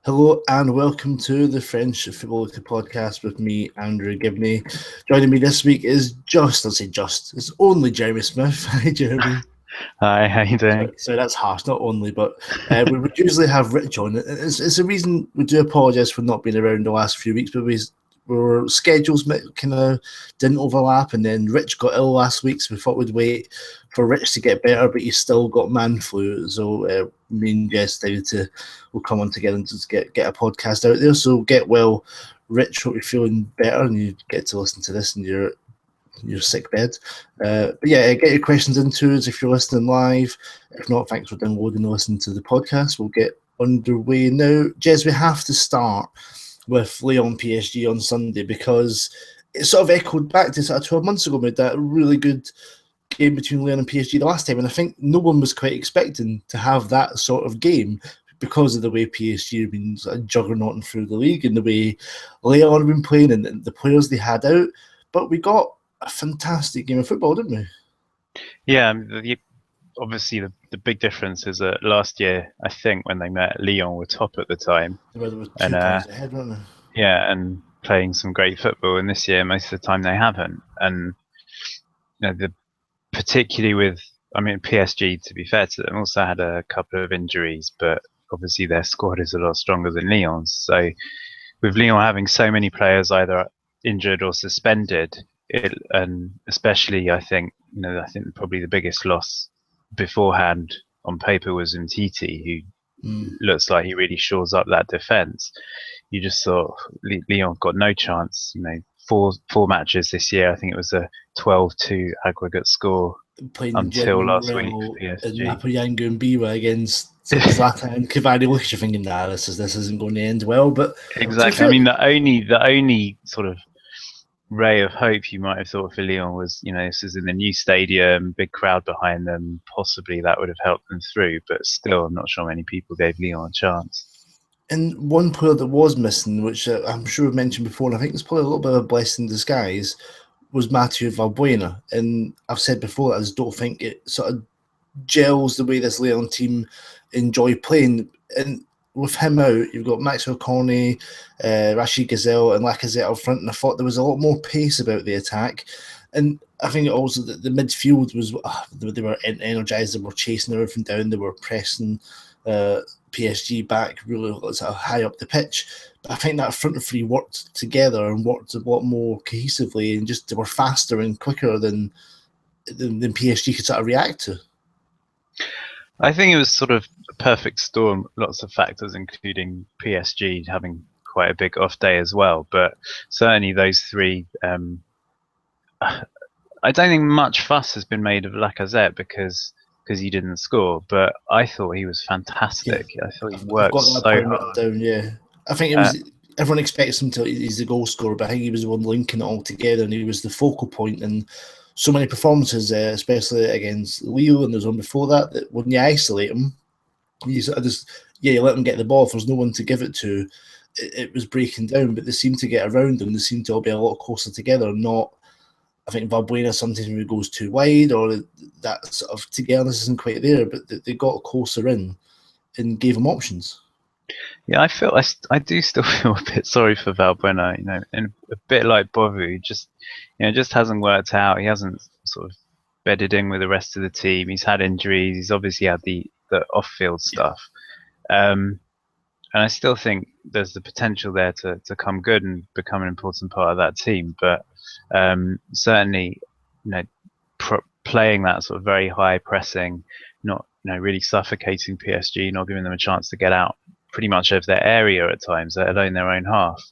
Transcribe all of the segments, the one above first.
Hello and welcome to the French FFW Podcast with me, Andrew Gibney. Joining me this week is it's only Jeremy Smith. Hi, Jeremy. Hi, how you doing? So that's harsh, not only, but we would usually have Rich on. It's a reason we do apologise for not being around the last few weeks, but our schedules kind of didn't overlap, and then Rich got ill last week, so we thought we'd wait for Rich to get better, but he's still got man flu, so me and Jess decided we'll come on together and just get a podcast out there. So get well, Rich. Hope you're feeling better and you get to listen to this in your sick bed. But yeah, get your questions into us if you're listening live. If not, thanks for downloading and listening to the podcast. We'll get underway now. Jez, we have to start with Lyon PSG on Sunday because it sort of echoed back to sort of 12 months ago. We had that really good game between Lyon and PSG the last time, and I think no one was quite expecting to have that sort of game because of the way PSG have been sort of juggernauting through the league and the way Lyon have been playing and the players they had out. But we got a fantastic game of football, didn't we? Yeah, obviously the big difference is that last year, I think when they met, Lyon were top at the time. They were 2 points ahead, weren't they? Yeah, and playing some great football. And this year, most of the time they haven't. And particularly with, PSG, to be fair to them, also had a couple of injuries, but obviously their squad is a lot stronger than Lyon's. So with Lyon having so many players either injured or suspended, and especially I think probably the biggest loss beforehand on paper was Umtiti, who looks like he really shores up that defence. You just thought Lyon got no chance. Four matches this year. I think it was a 12-2 aggregate score until last week for PSG. Napoyangu and Biwa against Zlatan and Cavani. Look at you thinking, this isn't going to end well. But exactly. The only sort of ray of hope you might have thought for Lyon was, this is in the new stadium, big crowd behind them. Possibly that would have helped them through, but still, I'm not sure many people gave Lyon a chance. And one player that was missing, which I'm sure we've mentioned before, and I think it's probably a little bit of a blessing in disguise, was Mathieu Valbuena. And I've said before, I just don't think it sort of gels the way this Lyon team enjoy playing. And with him out, you've got Maxwell Cornet, Rachid Gazelle and Lacazette up front, and I thought there was a lot more pace about the attack. And I think also that the midfield was, they were energised, they were chasing everything down, they were pressing PSG back really sort of high up the pitch. But I think that front three worked together and worked a lot more cohesively, and just they were faster and quicker than PSG could sort of react to. I think it was sort of a perfect storm, lots of factors, including PSG having quite a big off day as well. But certainly those three, I don't think much fuss has been made of Lacazette because he didn't score. But I thought he was fantastic. Yeah. I thought he worked so hard. Down, yeah. I think it was everyone expects him to. He's the goal scorer, but I think he was the one linking it all together, and he was the focal point. And so many performances, especially against Lyon, and there's one before that when you isolate him, you sort of you let them get the ball. If there's no one to give it to, it was breaking down. But they seemed to get around them. They seemed to all be a lot closer together. I think Valbuena sometimes when he goes too wide, or that sort of togetherness isn't quite there. But they got closer in and gave him options. Yeah, I do still feel a bit sorry for Valbuena, and a bit like Bovu, just hasn't worked out. He hasn't sort of bedded in with the rest of the team. He's had injuries. He's obviously had the off-field stuff, and I still think there's the potential there to come good and become an important part of that team. But certainly, playing that sort of very high pressing, not really suffocating PSG, not giving them a chance to get out pretty much of their area at times, let alone their own half.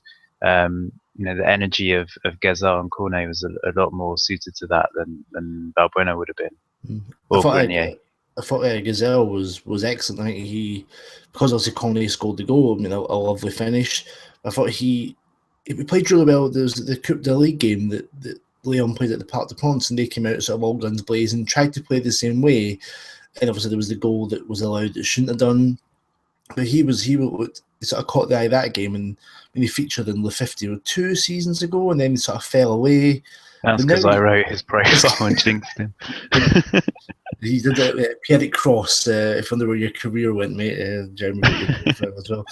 The energy of Gazelle and Cornet was a lot more suited to that than Valbuena would have been. Or Grenier. I thought Gazelle was excellent. I think because obviously Cornet scored the goal, a lovely finish. I thought he played really well. There was the Coupe de Ligue game that Lyon played at the Parc des Princes, and they came out sort of all guns blazing, tried to play the same way. And obviously there was the goal that was allowed that shouldn't have done. But he sort of caught the eye that game, and when he featured in Le 50 2 seasons ago, and then he sort of fell away. That's because I wrote his profile and jinxed him. He did a Pierrick Cross. If I wonder where your career went, mate, Jeremy wrote your profile as well.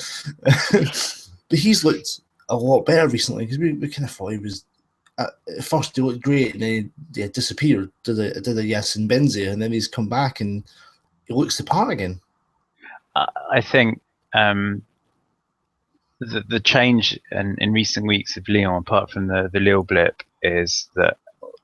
But he's looked a lot better recently because we kind of thought he was. At first, he looked great and then he disappeared. Did a Yasin Benzia, and then he's come back and he looks the part again. I think the change in recent weeks of Lyon, apart from the Lille blip, is that,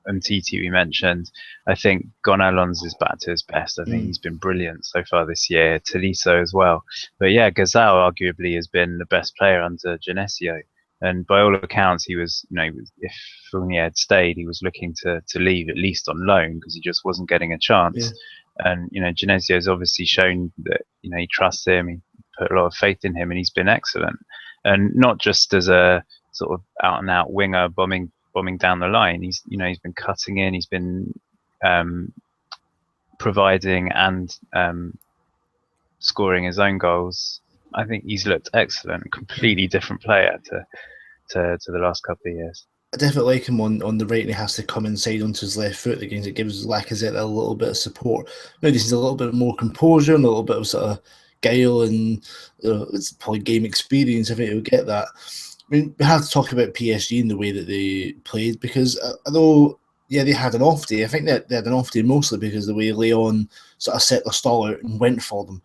and TT we mentioned, I think Gonalons is back to his best. I think he's been brilliant so far this year. Tolisso as well. But yeah, Gazal arguably has been the best player under Genesio. And by all accounts, he was, if Fournier had stayed, he was looking to leave at least on loan because he just wasn't getting a chance. Yeah. And, Genesio's obviously shown that, he trusts him, he put a lot of faith in him, and he's been excellent. And not just as a sort of out and out winger bombing down the line. He's been cutting in, he's been providing and scoring his own goals. I think he's looked excellent, completely different player to the last couple of years. I definitely like him on the right, and he has to come inside onto his left foot again. It gives Lacazette a little bit of support. Maybe this is a little bit more composure and a little bit of sort of guile and it's probably game experience. I think he'll get that. I mean, we have to talk about PSG and the way that they played because although they had an off day, I think they had an off day mostly because the way Lyon sort of set their stall out and went for them.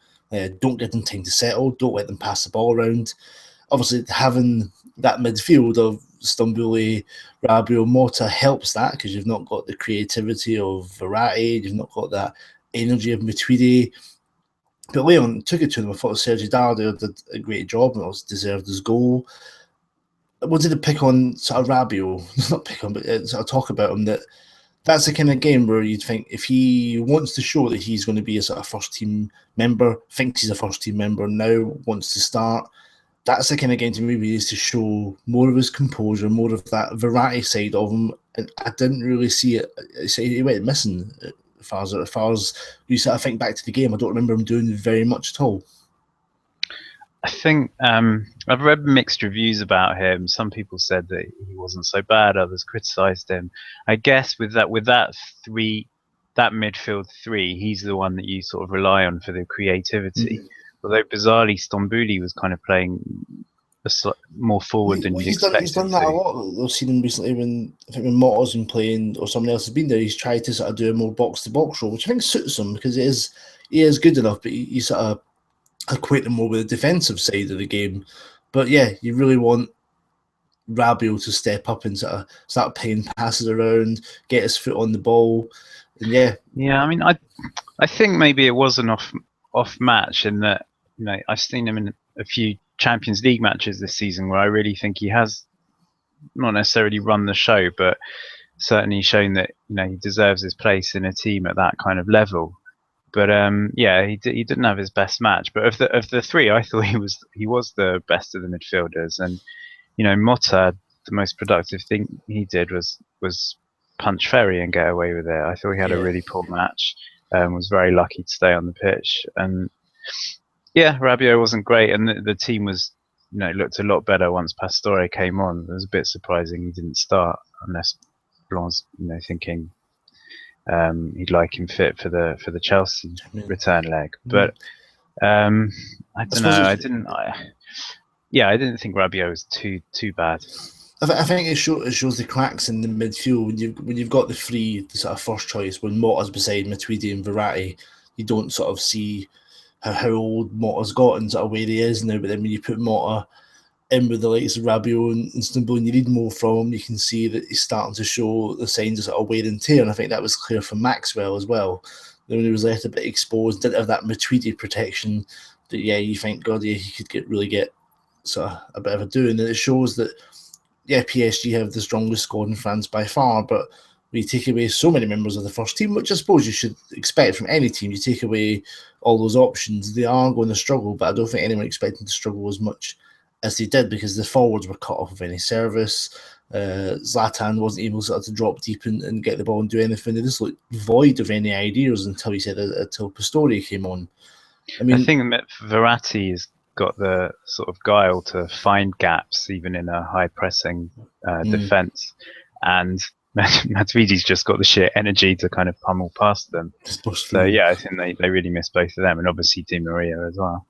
Don't give them time to settle. Don't let them pass the ball around. Obviously, having that midfield of Stambouli, Rabiot, Mota helps that because you've not got the creativity of Verratti, you've not got that energy of Matuidi. But Lyon took it to them. I thought Sergi Darder did a great job and also deserved his goal. I wanted to pick on sort of Rabiot, not pick on, but sort of talk about him that's the kind of game where you'd think if he wants to show that he's going to be a sort of first team member, thinks he's a first team member now, wants to start, that's the kind of game to me where he needs to show more of his composure, more of that variety side of him. And I didn't really see it. He went missing as far as you sort of think back to the game. I don't remember him doing very much at all. I think I've read mixed reviews about him. Some people said that he wasn't so bad. Others criticised him. I guess with that midfield three, he's the one that you sort of rely on for the creativity. Although bizarrely, Stambouli was kind of playing more forward than you'd expect. He's done that a lot. I've seen him recently when Motta's been playing or someone else has been there. He's tried to sort of do a more box to box role, which I think suits him because he is good enough, but he sort of equate them more with the defensive side of the game. But yeah, you really want Rabiot to step up and sort of start paying passes around, get his foot on the ball. And yeah. I mean, I think maybe it was an off match in that, I've seen him in a few Champions League matches this season where I really think he has not necessarily run the show, but certainly shown that, he deserves his place in a team at that kind of level. But he didn't have his best match. But of the three, I thought he was the best of the midfielders. And Mota, the most productive thing he did was punch Ferry and get away with it. I thought he had a really poor match. Was very lucky to stay on the pitch. And Rabiot wasn't great, and the team was looked a lot better once Pastore came on. It was a bit surprising he didn't start, unless Blanc thinking. He'd like him fit for the Chelsea return leg, but I don't know. I didn't think Rabiot was too bad. I think it shows the cracks in the midfield when you've got the sort of first choice. When Motta's beside Matuidi and Verratti, you don't sort of see how old Motta's got and sort of where he is now. But then when you put Motta in with the likes of Rabiot and Stambouli, and you need more from him, you can see that he's starting to show the signs of sort of wear and tear. And I think that was clear for Maxwell as well. When he was left a bit exposed, didn't have that Matuidi protection. That you think, God, he could really get sort of a bit of a do. And it shows that PSG have the strongest squad in France by far, but we take away so many members of the first team, which I suppose you should expect from any team. You take away all those options, they are going to struggle, but I don't think anyone expected to struggle as much as they did because the forwards were cut off of any service. Zlatan wasn't able to drop deep and get the ball and do anything. They just looked void of any ideas until Pastore came on. I think that Verratti has got the sort of guile to find gaps even in a high pressing defence, and Matuidi's just got the sheer energy to kind of pummel past them. So yeah, I think they really miss both of them, and obviously Di Maria as well.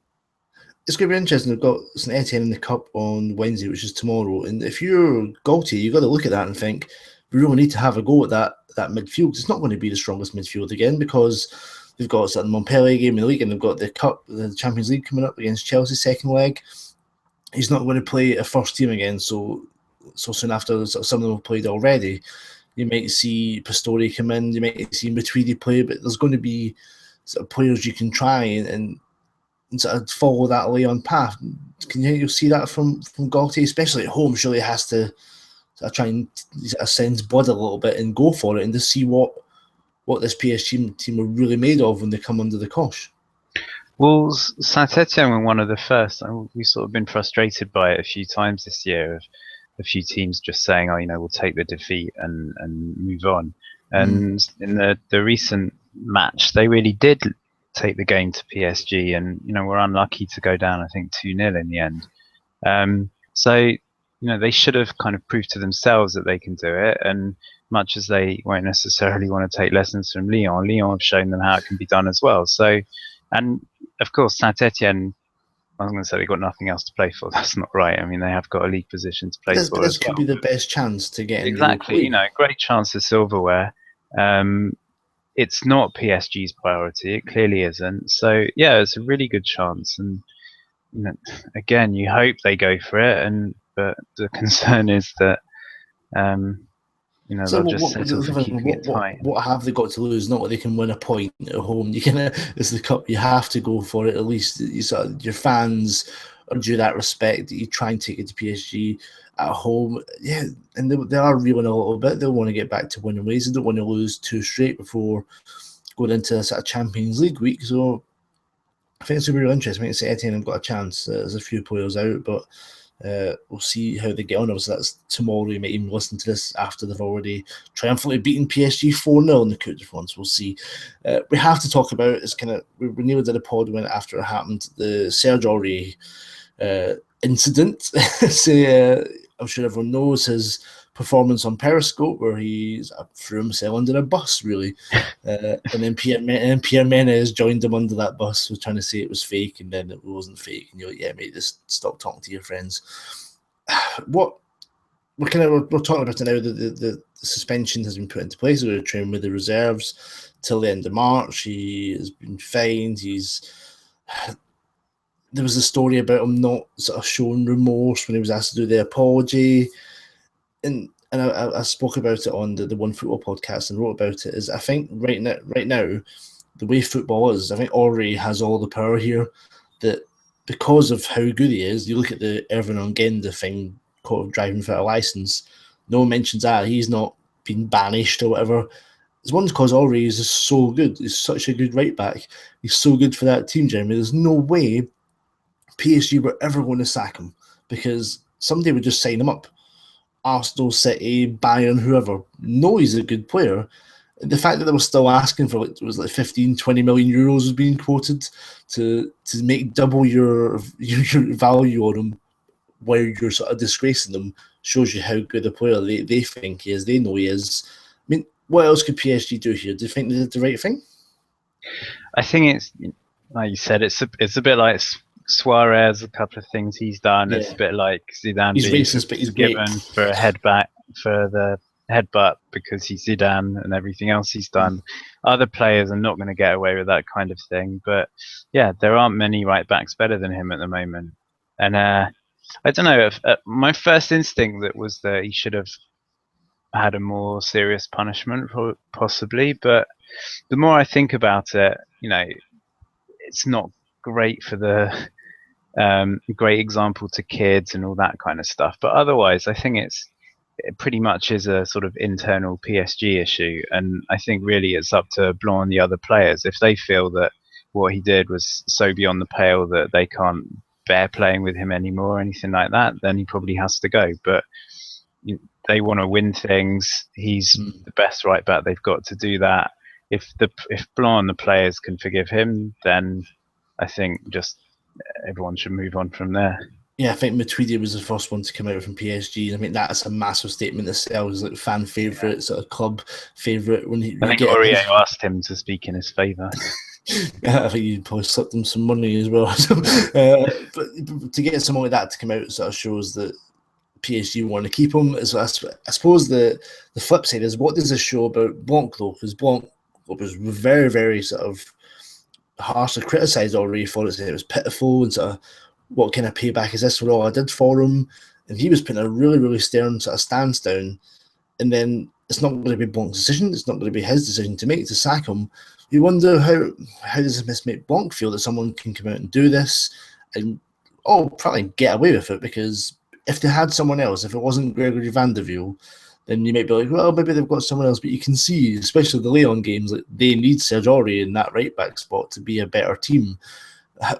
It's going to be interesting. They've got St Etienne in the Cup on Wednesday, which is tomorrow. And if you're Galtier, you've got to look at that and think, we really need to have a go at that midfield. It's not going to be the strongest midfield again, because they've got the Montpellier game in the league, and they've got the Cup, the Champions League coming up against Chelsea, second leg. He's not going to play a first team again, so soon after some of them have played already. You might see Pastore come in, you might see Matuidi play, but there's going to be sort of players you can try and sort of follow that Lyon path. Can you see that from Galtier, especially at home? Surely he has to sort of try and sense blood a little bit and go for it, and to see what this PSG team are really made of when they come under the cosh. Well, Saint-Etienne were one of the first. We've sort of been frustrated by it a few times this year, of a few teams just saying, we'll take the defeat and move on. And in the recent match, they really did take the game to PSG, and were unlucky to go down, I think 2-0 in the end. So they should have kind of proved to themselves that they can do it, and much as they won't necessarily want to take lessons from Lyon have shown them how it can be done as well. So, and of course Saint-Etienne, I was going to say they've got nothing else to play for. That's not right. I mean, they have got a league position to play for. This could be the best chance to get exactly. Great chance of silverware. It's not PSG's priority. It clearly isn't. So yeah, it's a really good chance. And again, you hope they go for it. But the concern is that they'll just settle for keeping it tight. What have they got to lose? Not that they can win a point at home. It's the cup. You have to go for it. At least your fans are due that respect. That you try and take it to PSG at home. Yeah, and they are reeling a little bit. They'll want to get back to winning ways. They don't want to lose 2 straight before going into a sort of Champions League week. So I think it's really interesting. I think St Etienne have got a chance. There's a few players out, but we'll see how they get on. Obviously, that's tomorrow. You might even listen to this after they've already triumphantly beaten PSG 4-0 in the Coupe de France. We'll see. We have to talk about, it's kind of, we nearly did a pod when after it happened, the Serge Aurier incident. I'm sure everyone knows his performance on Periscope, where he threw himself under a bus, really. And then Pierre Menez joined him under that bus, was trying to say it was fake, and then it wasn't fake. And you're like, yeah, mate, just stop talking to your friends. We're talking about it now. The suspension has been put into place. We're going to train with the reserves till the end of March. He has been fined. There was a story about him not sort of showing remorse when he was asked to do the apology. And I spoke about it on the One Football podcast and wrote about it. Is I think right now, the way football is, I think Aurier has all the power here. That because of how good he is, you look at the Erwin Ongenda thing, caught of driving without a license. No one mentions that he's not been banished or whatever. It's one because Aurier is so good. He's such a good right back. He's so good for that team, Jeremy. There's no way PSG were ever going to sack him, because somebody would just sign him up. Arsenal, City, Bayern, whoever. No, he's a good player. The fact that they were still asking for 15, 20 million euros was being quoted to make double your value on him, where you're sort of disgracing them, shows you how good a player they think he is. They know he is. I mean, what else could PSG do here? Do you think they did the right thing? I think it's, like you said, it's a bit like Suarez, a couple of things he's done. Yeah. It's a bit like Zidane. He's racist, but he's given great. For the headbutt because he's Zidane, and everything else he's done. Other players are not going to get away with that kind of thing. But yeah, there aren't many right backs better than him at the moment. And I don't know. My first instinct was that he should have had a more serious punishment, possibly. But the more I think about it, it's not great for the great example to kids and all that kind of stuff. But otherwise, I think it pretty much is a sort of internal PSG issue. And I think really it's up to Blanc and the other players. If they feel that what he did was so beyond the pale that they can't bear playing with him anymore or anything like that, then he probably has to go. But they want to win things. He's the best right back they've got to do that. If Blanc and the players can forgive him, then I think just everyone should move on from there. Yeah, I think Matuidi was the first one to come out from PSG. I mean, that's a massive statement itself. He's like fan favourite, sort of club favourite. When I you think get Aurier his, asked him to speak in his favour. I think you probably slipped them some money as well. But to get someone like that to come out sort of shows that PSG want to keep him. So I suppose the flip side is, what does this show about Blanc though? Because Blanc was very, very sort of harshly criticised already for it. It was pitiful and sort of, what kind of payback is this for all I did for him? And he was putting a really, really stern sort of stance down. And then it's not going to be Blanc's decision. It's not going to be his decision to make to sack him. You wonder how does this make Blanc feel that someone can come out and do this and probably get away with it? Because if they had someone else, if it wasn't Gregory Van der Veer, then you might be like, well, maybe they've got someone else. But you can see, especially the Lyon games, like they need Serge Aurier in that right back spot to be a better team.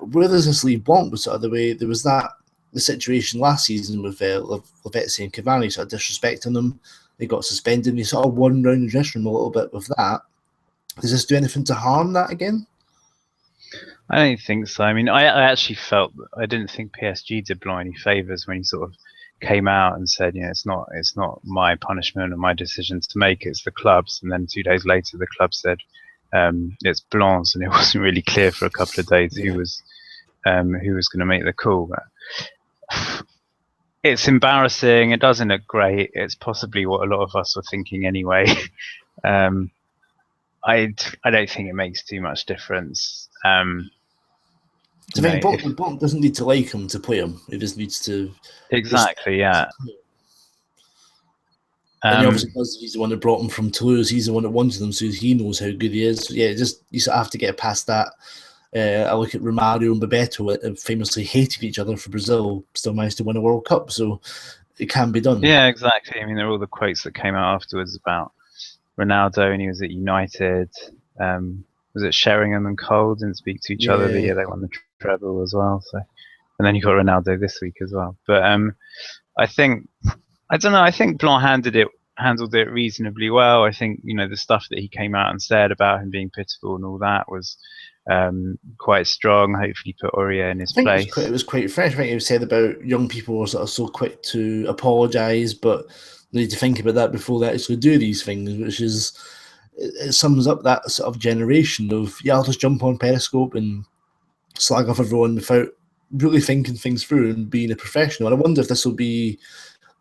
Where does this leave Blanc? Was sort of the way there was the situation last season with Lavezzi and Cavani sort of disrespecting them. They got suspended and he sort of won round the dressing room a little bit with that. Does this do anything to harm that again? I don't think so. I mean, I actually felt, I didn't think PSG did Blanc any favours when he sort of came out and said, it's not my punishment or my decision to make, it's the club's. And then 2 days later, the club said it's Blanc's, and it wasn't really clear for a couple of days who was going to make the call. But it's embarrassing. It doesn't look great. It's possibly what a lot of us were thinking anyway. I don't think it makes too much difference. I think Blanc doesn't need to like him to play him. He just needs to. Exactly, yeah. And he obviously does. He's the one that brought him from Toulouse. He's the one that wanted him, so he knows how good he is. So yeah, just you sort of have to get past that. I look at Romario and Bebeto, famously hated each other for Brazil, still managed to win a World Cup, so it can be done. Yeah, exactly. I mean, there are all the quotes that came out afterwards about Ronaldo, and he was at United. Was it Sheringham and Cole didn't speak to each other the year they won the treble as well? So, and then you got Ronaldo this week as well. But I think Blanc handled it reasonably well. I think the stuff that he came out and said about him being pitiful and all that was quite strong. Hopefully put Aurier in his place. It was quite fresh. I think it was said about young people are sort of so quick to apologise, but they need to think about that before they actually do these things, which is, it sums up that sort of generation of, I'll just jump on Periscope and slag off everyone without really thinking things through and being a professional. And I wonder if this will be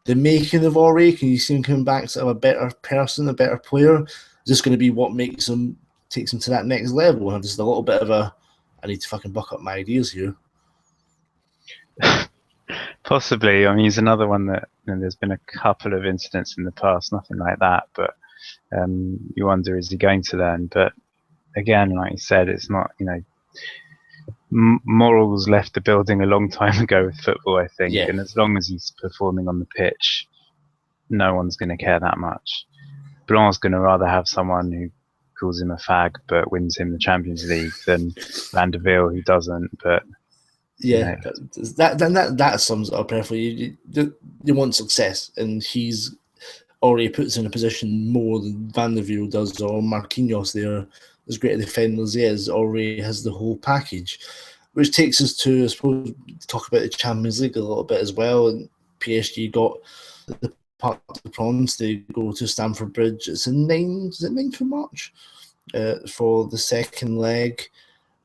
the making of Aurier. Can you see him coming back to a better person, a better player? Is this going to be what takes him to that next level? And just a little bit of I need to fucking buck up my ideas here. Possibly. I mean, he's another one that there's been a couple of incidents in the past, nothing like that, but you wonder, is he going to learn? But again, like you said, it's not, morals left the building a long time ago with football, I think. And as long as he's performing on the pitch, no one's going to care that much. Blanc's going to rather have someone who calls him a fag but wins him the Champions League than Van der Veer who doesn't. But that sums it up perfectly. You want success, and he's already puts in a position more than Van der Veer does, or Marquinhos there. As great a defender as he is, already has the whole package. Which takes us to, I suppose, talk about the Champions League a little bit as well. And PSG got the part of the prawns. They go to Stamford Bridge. It's 9th of March for the second leg.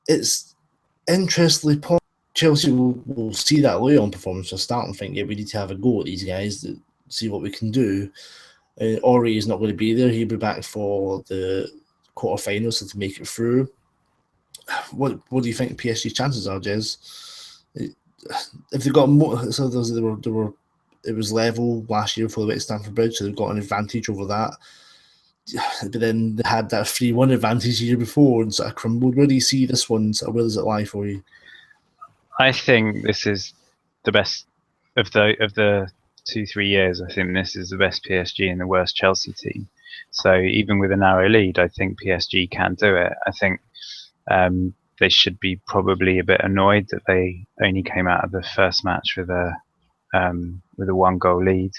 It's interestingly, Chelsea will see that Lyon performance for start and think, we need to have a go at these guys to see what we can do. Aurier is not going to be there. He'll be back for the quarterfinals, so to make it through. What do you think PSG's chances are, Jez? If they got more, so it was level last year for the way at Stamford Bridge, so they've got an advantage over that. But then they had that 3-1 advantage the year before and sort of crumbled. Where do you see this one? Where does it lie for you? I think this is the best of the 2-3 years. I think this is the best PSG and the worst Chelsea team. So even with a narrow lead, I think PSG can do it. I think they should be probably a bit annoyed that they only came out of the first match with a 1-goal lead.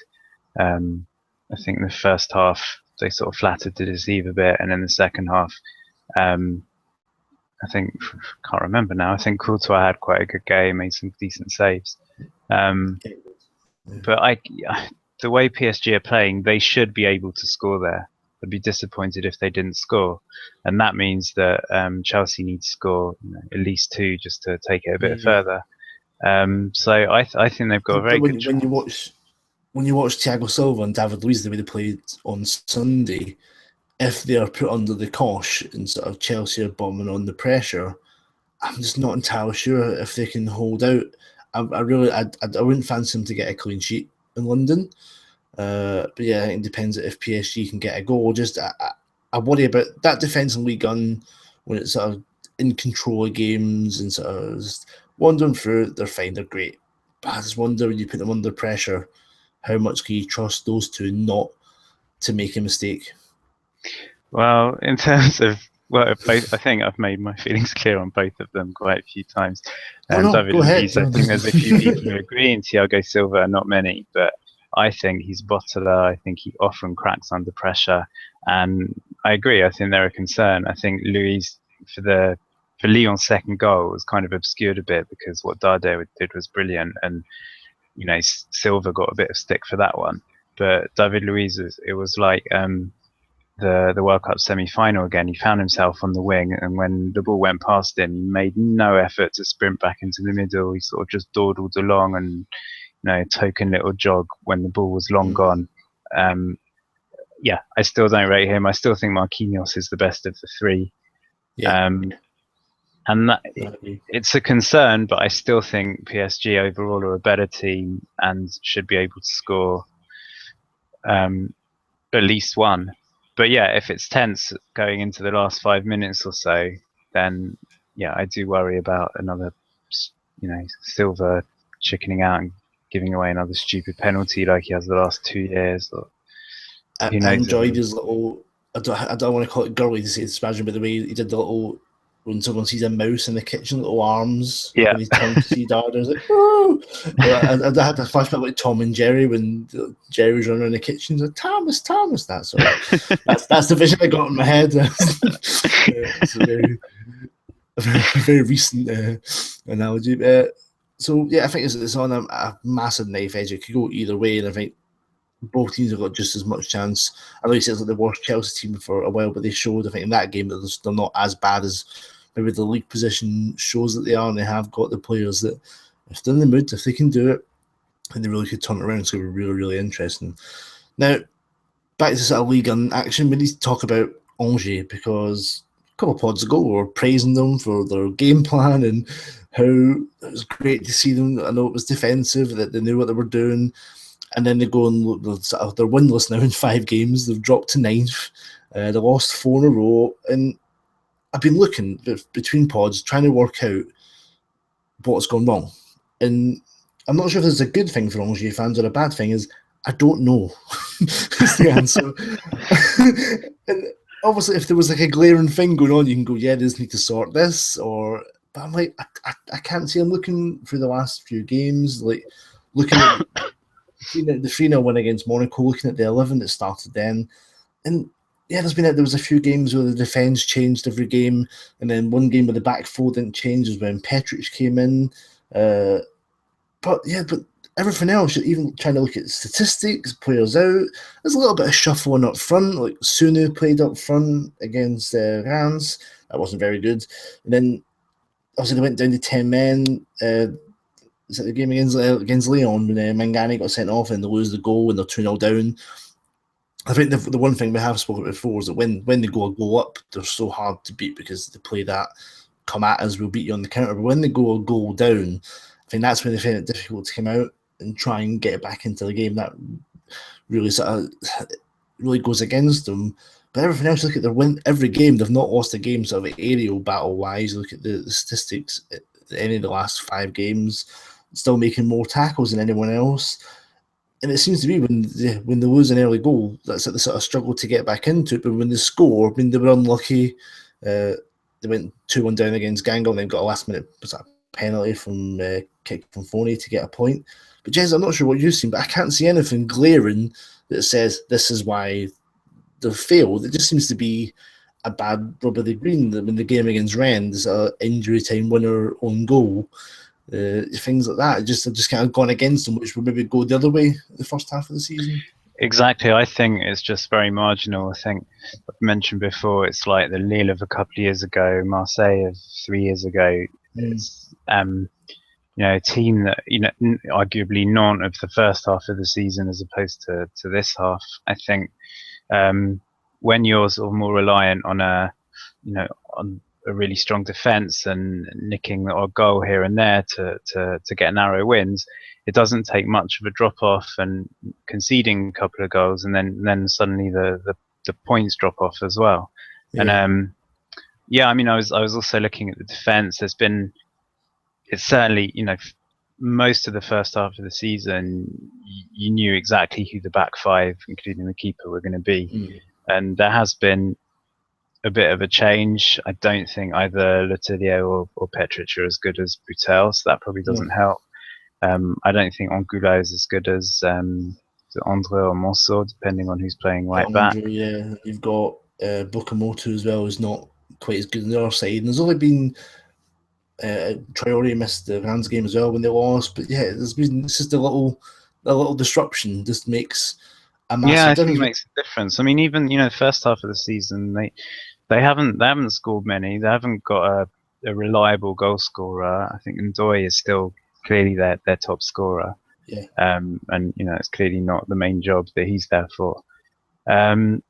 I think the first half they sort of flattered to deceive a bit, and in the second half, I think, can't remember now, I think Courtois had quite a good game, made some decent saves. But the way PSG are playing, they should be able to score there. I'd be disappointed if they didn't score, and that means that Chelsea need to score at least 2 just to take it a bit further. So I think they've got a very good. When you watch Thiago Silva and David Luiz the way they played on Sunday, if they are put under the cosh and sort of Chelsea are bombing on the pressure, I'm just not entirely sure if they can hold out. I wouldn't fancy them to get a clean sheet in London. But yeah, it depends if PSG can get a goal. Just I worry about that defence in Ligue 1 when it's sort of in control of games and sort of just wandering through. They're fine, they're great. But I just wonder when you put them under pressure, how much can you trust those two not to make a mistake? Well, in terms of I think I've made my feelings clear on both of them quite a few times. David Luiz, I think there's a few people who agree, and Thiago Silva, not many, but I think he's bottler. I think he often cracks under pressure, and I agree. I think they're a concern. I think Luiz for Lyon's second goal was kind of obscured a bit because what Dardé did was brilliant, and Silva got a bit of stick for that one. But David Luiz, it was like the World Cup semi-final again. He found himself on the wing, and when the ball went past him, he made no effort to sprint back into the middle. He sort of just dawdled along and token little jog when the ball was long gone. I still don't rate him. I still think Marquinhos is the best of the 3. And that, it's a concern, but I still think PSG overall are a better team and should be able to score at least 1. But yeah, if it's tense going into the last 5 minutes or so, then I do worry about another, Silva chickening out and giving away another stupid penalty like he has the last 2 years. I enjoyed his little. I don't want to call it girly to say it's smashing, but the way he did the little when someone sees a mouse in the kitchen, little arms. Yeah. When he turned to see Dad, I was like, oh! I had a flashback like Tom and Jerry when Jerry was running around the kitchen. He's like, Thomas. That's the vision I got in my head. It's a very recent analogy. So yeah, I think it's on a massive knife edge. It could go either way, and I think both teams have got just as much chance. I know you said it's like the worst Chelsea team for a while, but they showed, I think, in that game that they're not as bad as maybe the league position shows that they are, and they have got the players that, if they're in the mood, if they can do it, and they really could turn it around. It's going to be really, really interesting. Now, back to sort of league and action, we need to talk about Angers, because a couple of pods ago we were praising them for their game plan and how it was great to see them. I know it was defensive, that they knew what they were doing. And then they go and look, they're winless now in 5 games. They've dropped to 9th. They lost 4 in a row. And I've been looking between pods, trying to work out what's gone wrong. And I'm not sure if this is a good thing for Angers fans or a bad thing. Is I don't know. Is the answer. And obviously, if there was like a glaring thing going on, you can go, yeah, they just need to sort this. But I'm like, I can't see. I'm looking through the last few games, like looking at the 3-0 win against Monaco, looking at the 11 that started then. And yeah, there was a few games where the defence changed every game, and then one game where the back 4 didn't change was when Petric came in. But everything else, even trying to look at statistics, players out, there's a little bit of shuffling up front. Like Sunu played up front against Reims. That wasn't very good. And then obviously they went down to 10 men. It's at the game against Lyon when Mangani got sent off and they lose the goal and they're 2-0 down. I think the one thing we have spoken about before is that when they go a goal up, they're so hard to beat because they play that come at us, we'll beat you on the counter. But when they go a goal down, I think that's when they find it difficult to come out and try and get back into the game. That really goes against them. But everything else, look at their win every game. They've not lost a game sort of aerial battle wise. Look at the statistics at any of the last 5 games. Still making more tackles than anyone else. And it seems to be when they lose an early goal, that's like they sort of struggle to get back into it. But when they score, they were unlucky. They went 2-1 down against Guingamp and then got a last minute penalty from kick from Foney to get a point. But Jez, I'm not sure what you've seen, but I can't see anything glaring that says this is why they've failed. It just seems to be a bad rub of the green. When the game against Rennes, injury time winner on goal. things like that. Just kind of gone against them, which would maybe go the other way the first half of the season. Exactly. I think it's just very marginal. I think I've mentioned before, it's like the Lille of a couple of years ago, Marseille of 3 years ago. It's a team that, arguably Nantes of the first half of the season as opposed to this half. I think when you're sort of more reliant on on a really strong defence and nicking the odd goal here and there to get narrow wins, it doesn't take much of a drop off and conceding a couple of goals, and then suddenly the points drop off as well. Yeah. And I was also looking at the defence. It's certainly, most of the first half of the season, you knew exactly who the back five, including the keeper, were going to be. And there has been a bit of a change. I don't think either Letellier or Petric are as good as Boutel, so that probably doesn't help. I don't think Angulo is as good as Andre or Monceau, depending on who's playing right back. Yeah, you've got Bukamoto as well, who's not quite as good on the other side. And there's only been Traore missed the Rams game as well when they lost, but yeah, it's just a little disruption. Just makes a massive difference. I think it makes a difference. I mean, even the first half of the season, they haven't scored many. They haven't got a reliable goal scorer. I think Ndoye is still clearly their top scorer. Yeah. And it's clearly not the main job that he's there for. And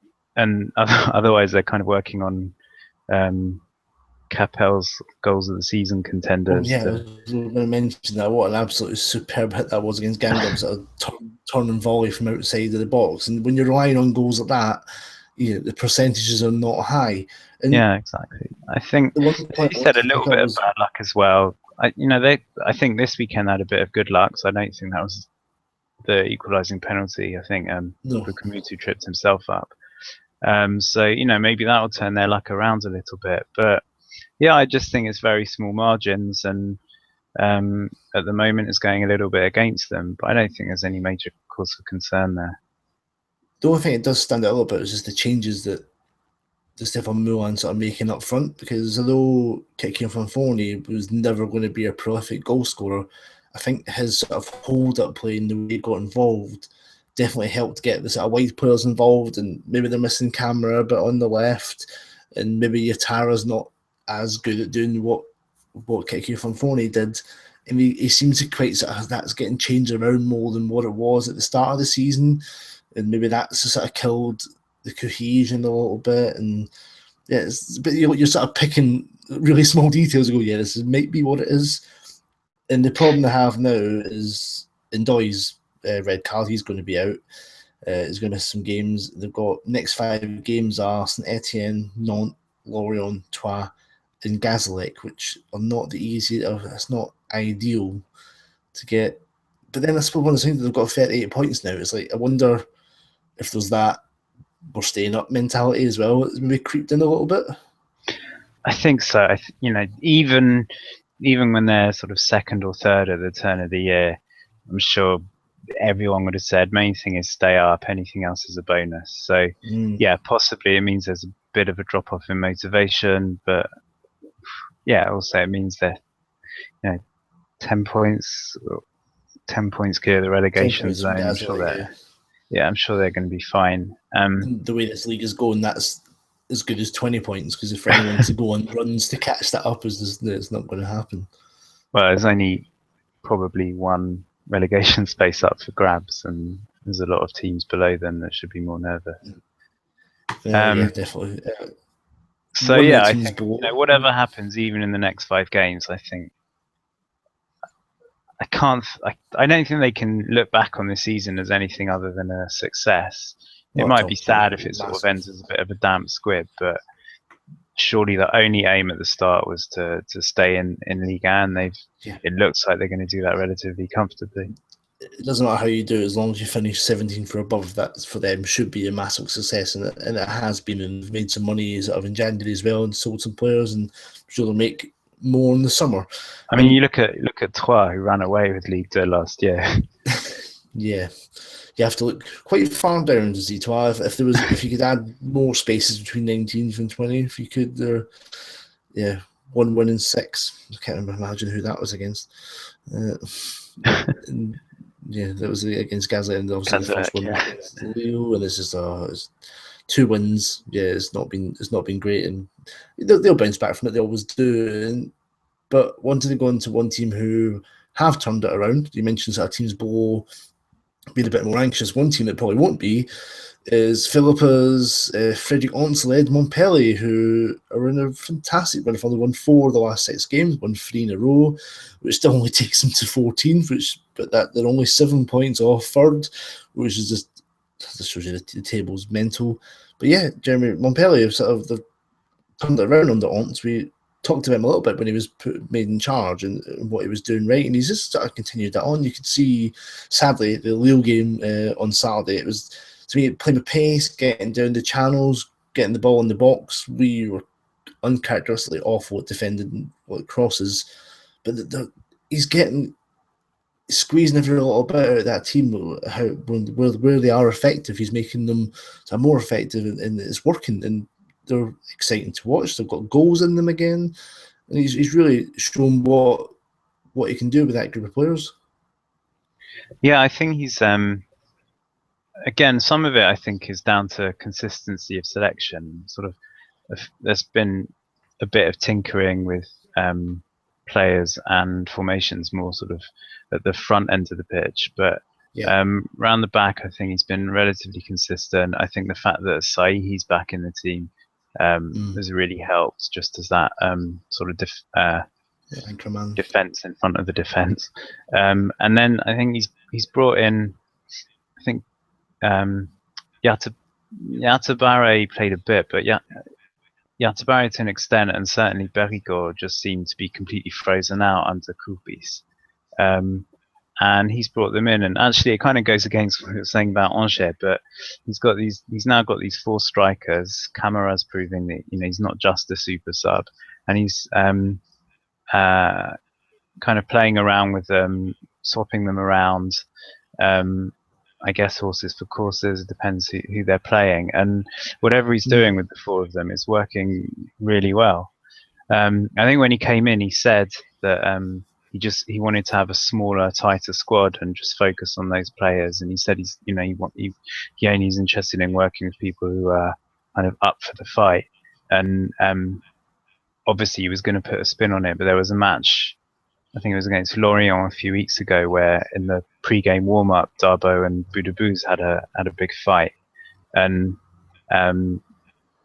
otherwise, they're kind of working on Capel's goals of the season contenders. I was going to mention that. What an absolutely superb hit that was against Guingamp. Sort of turn and volley from outside of the box. And when you're relying on goals like that, the percentages are not high. And yeah, exactly. I think you said a little bit of bad luck as well. I think this weekend had a bit of good luck, so I don't think that was the equalising penalty. I think Bukamoto tripped himself up. So maybe that will turn their luck around a little bit. But yeah, I just think it's very small margins, and at the moment it's going a little bit against them. But I don't think there's any major cause for concern there. The only thing it does stand out a little bit is just the changes that Stefan Moulin sort of making up front, because although Kiki Fanfoni was never going to be a prolific goal scorer, I think his sort of hold-up play and the way he got involved definitely helped get the sort of wide players involved, and maybe they're missing Camera a bit on the left, and maybe Yatara's not as good at doing what Kiki Fanfoni did. And he seems to quite sort of, that's getting changed around more than what it was at the start of the season, and maybe that's sort of killed the cohesion a little bit. And yeah, but you're sort of picking really small details and go, yeah, this might be what it is. And the problem they have now is Ndoye's red card. He's going to be out. He's going to miss some games. They've got next 5 games are Saint Etienne, Nantes, Lorient, Troyes, and Gazalec, which are not the easy. It's not ideal to get. But then I suppose one of the things, they've got 38 points now. It's like, I wonder if there's that we're staying up mentality as well. It's maybe creeped in a little bit. I think so. Even when they're sort of second or third at the turn of the year, I'm sure everyone would have said main thing is stay up. Anything else is a bonus. So yeah, possibly it means there's a bit of a drop off in motivation, but yeah, also it means they're 10 points clear of the relegation zone. I'm sure they're going to be fine. The way this league is going, that's as good as 20 points, because if anyone to go on runs to catch that up, it's not going to happen. Well, there's only probably one relegation space up for grabs, and there's a lot of teams below them that should be more nervous. Yeah, definitely. So yeah, I think whatever happens, even in the next 5 games, I think I don't think they can look back on this season as anything other than a success. It might be sad if it sort of ends as a bit of a damp squib, but surely the only aim at the start was to stay in Ligue 1. It looks like they're going to do that relatively comfortably. It doesn't matter how you do it, as long as you finish 17th or above, that for them should be a massive success, and it has been, and they've made some money sort of in January as well, and sold some players, and I'm sure they'll make more in the summer. I mean, you look at Troyes, who ran away with Ligue 2 last year. Yeah, you have to look quite far down to see Troyes. If you could add more spaces between 19th and 20th, if you could, 1 win in 6. I can't imagine who that was against. And, yeah, that was against Gazelle, and obviously the first one against Leo, and it's just it's 2 wins. Yeah, it's not been great, and they'll bounce back from it. They always do. But wanting to go into one team who have turned it around, you mentioned sort of teams below being a bit more anxious. One team that probably won't be is Philippa's Frederic Hantz led Montpellier, who are in a fantastic run. They won 4 of the last 6 games, won 3 in a row, which still only takes them to 14th. But they're only 7 points off third, which is just shows you the table's mental. But yeah, Jeremy, Montpellier they've turned it around under Hantz. We talked to him a little bit when he was made in charge and what he was doing right, and he's just sort of continued that on. You could see, sadly, the Lille game on Saturday, it was, to me, playing with pace, getting down the channels, getting the ball in the box. We were uncharacteristically awful at defending crosses, but he's getting squeezing every little bit out of that team. Where they are effective, he's making them more effective, and it's working. And they're exciting to watch. They've got goals in them again, and he's really shown what he can do with that group of players. Yeah, I think he's again, some of it I think is down to consistency of selection. There's been a bit of tinkering with players and formations more sort of at the front end of the pitch, but round the back I think he's been relatively consistent. I think the fact that Saihi's back in the team has really helped, just as that sort of defense in front of the defense. And then I think he's brought in, I think Yatabare played a bit, but Yatabare to an extent, and certainly Berigor just seemed to be completely frozen out under Koupis. And he's brought them in, and actually it kind of goes against what we were saying about Angers, but he's now got these 4 strikers. Camara's proving that he's not just a super sub, and he's kind of playing around with them, swapping them around. I guess horses for courses, it depends who they're playing, and whatever he's doing with the 4 of them is working really well. I think when he came in, he said that he wanted to have a smaller, tighter squad and just focus on those players. And he said he only is interested in working with people who are kind of up for the fight. And obviously he was going to put a spin on it, but there was a match, I think it was against Lorient a few weeks ago, where in the pre-game warm-up, Darbo and Boudebouz had a big fight, and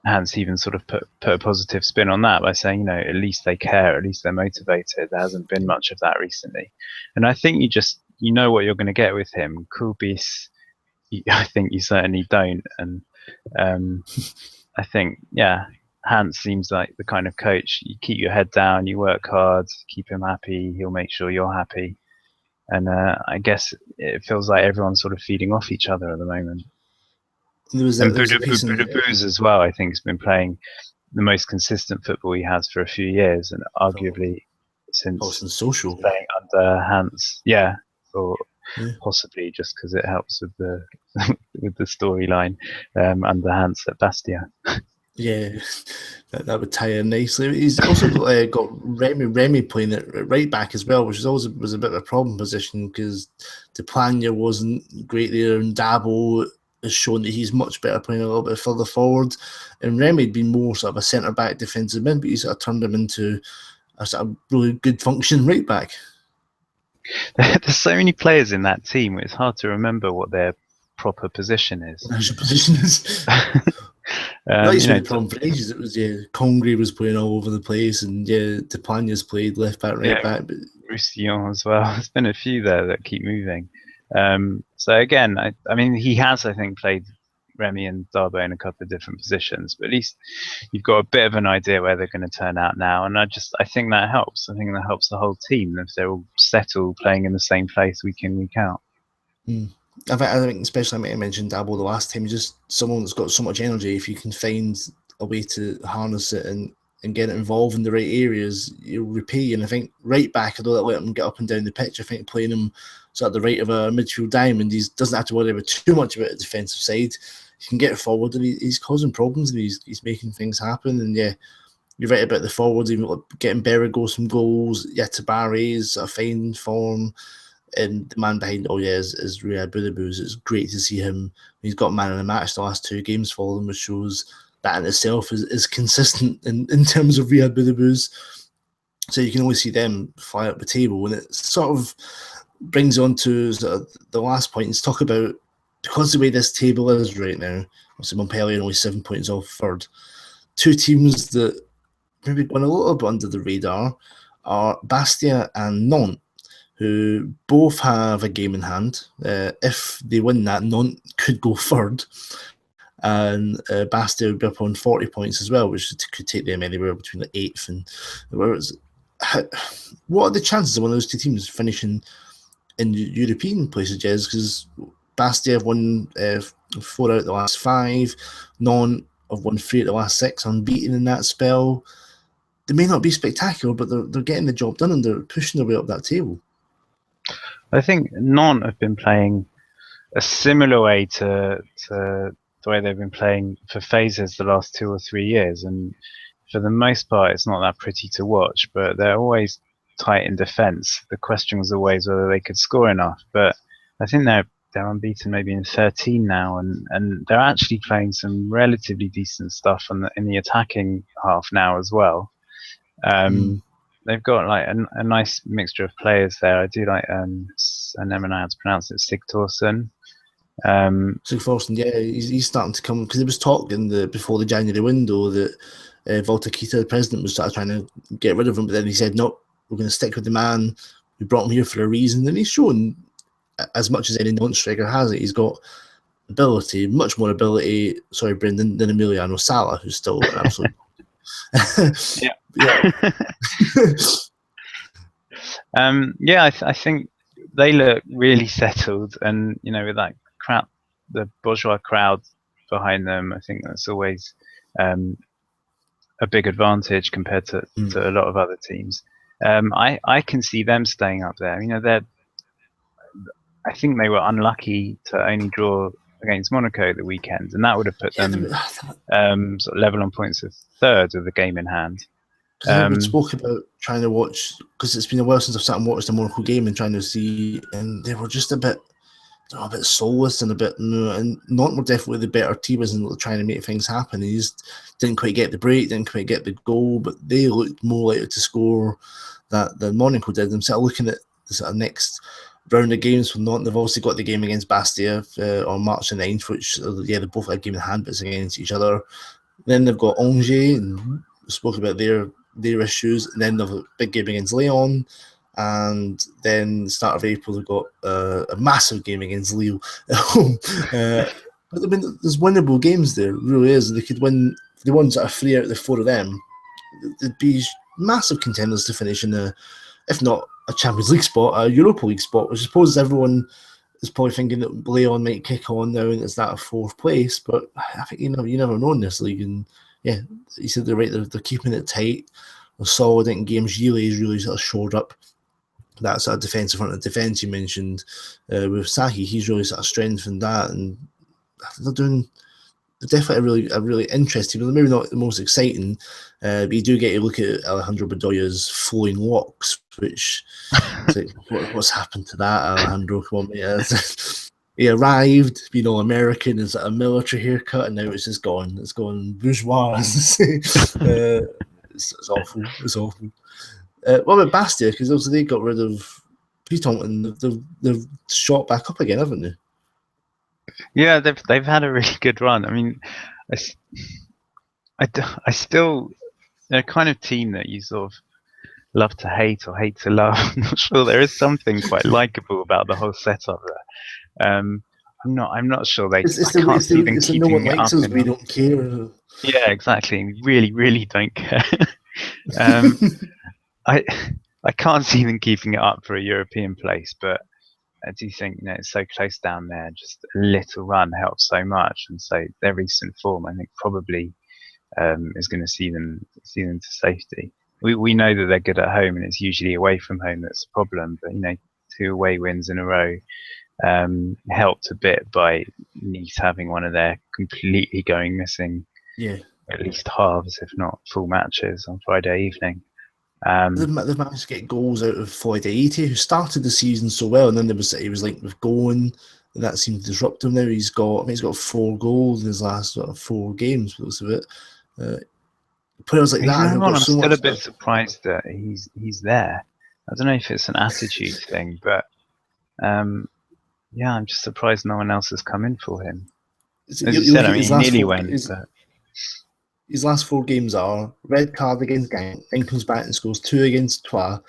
Hantz even sort of put a positive spin on that by saying, at least they care, at least they're motivated. There hasn't been much of that recently, and I think you know what you're going to get with him. Koupis, I think you certainly don't, and I think Hantz seems like the kind of coach, you keep your head down, you work hard, keep him happy, he'll make sure you're happy. And I guess it feels like everyone's sort of feeding off each other at the moment. And Boudebouz as well, I think, has been playing the most consistent football he has for a few years, and arguably since social playing under Hantz. Or possibly just because it helps with the with the storyline under Hantz at Bastia. Yeah, that would tie in nicely. He's also got Remy playing at right back as well, which was a bit of a problem position because Deplania wasn't great there, and Dabo has shown that he's much better playing a little bit further forward. And Remy had been more sort of a centre back defensive mid, but he sort of turned him into a sort of really good functioning right back. There's so many players in that team; it's hard to remember what their proper position is. That's been a problem for ages. It was Congré was playing all over the place, and Deplania's played left back, right back. But Roussillon as well. There's been a few there that keep moving. So again, I mean, he has, I think, played Remy and Darbo in a couple of different positions, but at least you've got a bit of an idea where they're going to turn out now. And I think that helps. I think that helps the whole team if they're all settled playing in the same place week in, week out. I think especially, I mentioned Dabo the last time, just someone that's got so much energy. If you can find a way to harness it and get it involved in the right areas, you'll repay. And I think right back, although that let him get up and down the pitch, I think playing him at the right of a midfield diamond, he doesn't have to worry about too much about the defensive side. He can get forward, and he's causing problems, and he's making things happen. And you're right about the forwards, even getting Berrigo some goals. Yatabari's a fine form. And the man behind all is Riyad Boudebouz. It's great to see him. He's got man of the match the last 2 games for them, which shows that in itself is consistent in terms of Riyad Boudebouz. So you can always see them fly up the table. And it sort of brings on to the last point. Let's talk about, because the way this table is right now, obviously Montpellier only 7 points off third. 2 teams that maybe going a little bit under the radar are Bastia and Nantes, who both have a game in hand. If they win that, Nantes could go third, and Bastia would be up on 40 points as well, which could take them anywhere between the 8th and whereas. What are the chances of one of those 2 teams finishing in European places, Jez? Because Bastia have won 4 out of the last 5, Nantes have won 3 out of the last 6, unbeaten in that spell. They may not be spectacular, but they're getting the job done and they're pushing their way up that table. I think Nantes have been playing a similar way to the way they've been playing for phases the last 2 or 3 years, and for the most part, it's not that pretty to watch. But they're always tight in defence. The question was always whether they could score enough. But I think they're unbeaten, maybe in 13 now, and they're actually playing some relatively decent stuff in the attacking half now as well. They've got like a nice mixture of players there. I do like, I never know how to pronounce it, Sigthorsson. Sigthorsson, yeah, he's starting to come, because there was talk before the January window that Walter Kita, the president, was sort of trying to get rid of him, but then he said, no, we're going to stick with the man. We brought him here for a reason, and he's shown, as much as any non-striker has it, he's got ability, much more ability, Brendan, than Emiliano Sala, who's still an absolute... I think they look really settled, and with that crowd, the bourgeois crowd behind them, I think that's always a big advantage compared to a lot of other teams. I can see them staying up there. I think they were unlucky to only draw against Monaco the weekend, and that would have put them sort of level on points of third with the game in hand. We spoke about trying to watch, because it's been a while since I've sat and watched the Monaco game and trying to see, and they were just a bit soulless and and Nantes were definitely the better team and trying to make things happen. He just didn't quite get the break, didn't quite get the goal, but they looked more likely to score than Monaco did. I'm sort of looking at the sort of next round of games for Nantes. They've also got the game against Bastia on March the 9th, which, they both have a game in hand, but it's against each other. Then they've got Angers, and we spoke about their issues, and then they've a big game against Lyon, and then the start of April they've got a massive game against Lyon at home. But there's winnable games there, it really is. They could win the ones that are 3 out of the 4 of them. They'd be massive contenders to finish in if not a Champions League spot, a Europa League spot, which I suppose everyone is probably thinking that Lyon might kick on now and it's that of 4th place. But I think you never know in this league. And yeah, you said they're right. They're keeping it tight. They're solid in games. Gilles really sort of shored up that sort of defensive front of defence you mentioned with Sahi. He's really sort of strengthened that, and they're definitely a really interesting, but maybe not the most exciting. But you do get to look at Alejandro Bedoya's flowing locks, which like, what's happened to that, Alejandro? Come on, mate. He arrived, American, as a military haircut, and now it's just gone. It's gone bourgeois, as they say. It's awful. It's awful. What about Bastia? Because also they got rid of Piton, and they've shot back up again, haven't they? Yeah, they've had a really good run. I mean, I still, they're a kind of team that you sort of love to hate or hate to love. I'm not sure. There is something quite likable about the whole setup there. I'm not sure they. I can't see them keeping no one it likes up. Us, we don't care. Yeah, exactly. We really, really don't care. I can't see them keeping it up for a European place, but I do think it's so close down there. Just a little run helps so much, and so their recent form, I think, probably is going to see them to safety. We know that they're good at home, and it's usually away from home that's a problem. But 2 away wins in a row helped a bit by Nice having one of their completely going missing at least halves, if not full matches on Friday evening. They've managed to get goals out of Floyd Aite, who started the season so well, and then he was linked with going, and that seemed to disrupt him. Now he's got 4 goals in his last 4 games, looks of it. Players like that. I'm still a bit surprised that he's there. I don't know if it's an attitude thing, but I'm just surprised no one else has come in for him. As you said, he nearly went. His last 4 games are red card against Genk, then comes back and scores 2 against Troyes,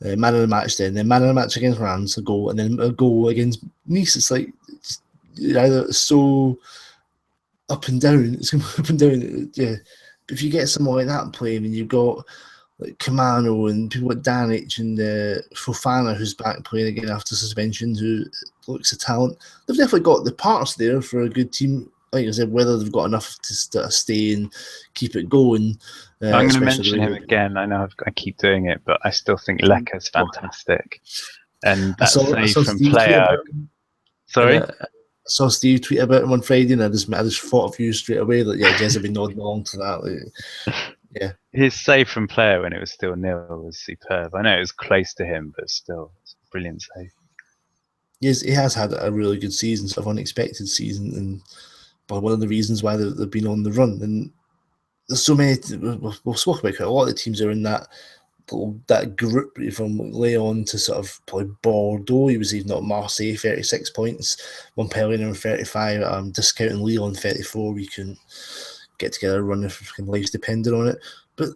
man of the match then man of the match against Reims, a goal, and then a goal against Nice. It's like it's so up and down. It's up and down. Yeah. If you get someone like that playing, and you've got like Kamano and people like Danic and Fofana, who's back playing again after suspension, who looks a talent, they've definitely got the parts there for a good team. Like I said, whether they've got enough to stay and keep it going. I'm going to mention him again. I know I keep doing it, but I still think Leka's fantastic. And that save from player. Sorry? I saw Steve tweet about him on Friday, and I just thought of you straight away that Jez have been nodding along to that. Yeah, his save from player when it was still 0 was superb. I know it was close to him, but still, it's a brilliant save. Yes, he has had a really good season, sort of unexpected season, and one of the reasons why they've been on the run. And there's so many. We'll talk about quite a lot of the teams are in that group from Lyon to sort of probably Bordeaux. He was even at Marseille, 36 points. Montpellier on 35. Discounting Lyon 34. We can get together a run if life's dependent on it. But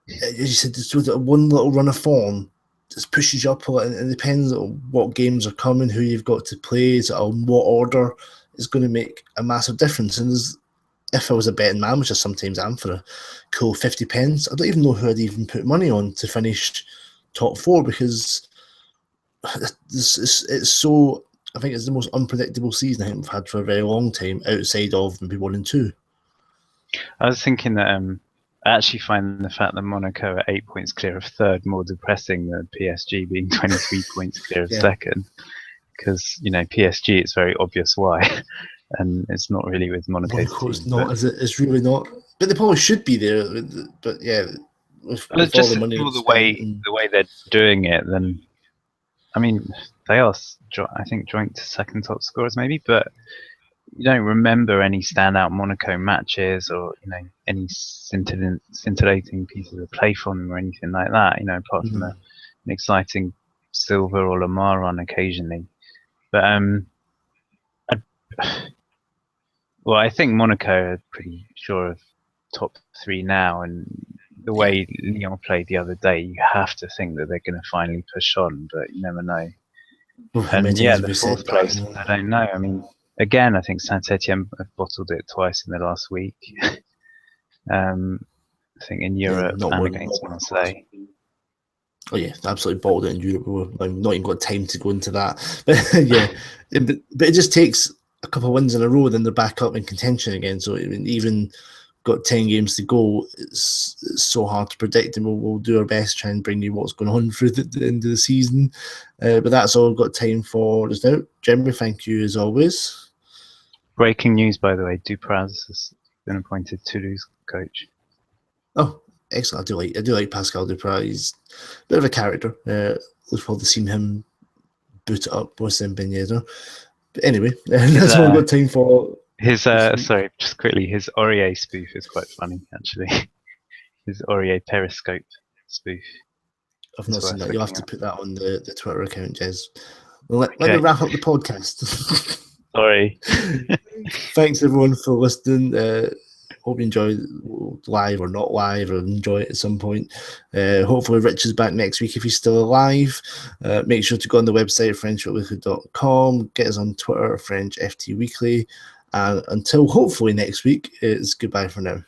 as you said, just one little run of form just pushes you up a lot, and it depends on what games are coming, who you've got to play, what order is going to make a massive difference. And if I was a betting man, which I sometimes am, for a cool 50 pence, I don't even know who I'd even put money on to finish top 4, because it's so. I think it's the most unpredictable season I think we've had for a very long time, outside of maybe 1 and 2. I was thinking that I actually find the fact that Monaco are 8 points clear of third more depressing than PSG being 23 points clear of second, because PSG, it's very obvious why. And it's not really with Monaco. It's not, is it? It's really not. But they probably should be there. But yeah, with just all the money, the way they're doing it, then I mean, they are, I think, joint second top scorers maybe, but you don't remember any standout Monaco matches or any scintillating pieces of play from them or anything like that. Apart from an exciting Silva or Lamar run occasionally, but well, I think Monaco are pretty sure of top 3 now, and the way Lyon played the other day, you have to think that they're going to finally push on, but you never know. And the 4th place, I don't know. I mean, again, I think Saint-Etienne have bottled it twice in the last week. I think in Europe and against Marseille. Oh yeah, absolutely bottled it in Europe. We've not even got time to go into that. But but it just takes a couple of wins in a row, then they're back up in contention again. So even got 10 games to go, it's so hard to predict, and we'll do our best to try and bring you what's going on through the end of the season. But that's all we've got time for just now. Jeremy, thank you as always. Breaking news, by the way, Dupraz has been appointed Toulouse coach. Oh, excellent! I do like Pascal Dupraz. He's a bit of a character. Look forward to seeing him boot it up with Ben Yedder. But anyway, that's all we've got time for. His sorry, just quickly, his Aurier spoof is quite funny, actually. His Aurier Periscope spoof. I've not seen that. You'll have to put that on the Twitter account, Jez. Let me wrap up the podcast. Sorry. Thanks everyone for listening. Hope you enjoyed live or not live, or enjoy it at some point. Hopefully Rich is back next week if he's still alive. Make sure to go on the website, FrenchFootweekly.com. Get us on Twitter, FrenchFT Weekly. And until hopefully next week, it's goodbye for now.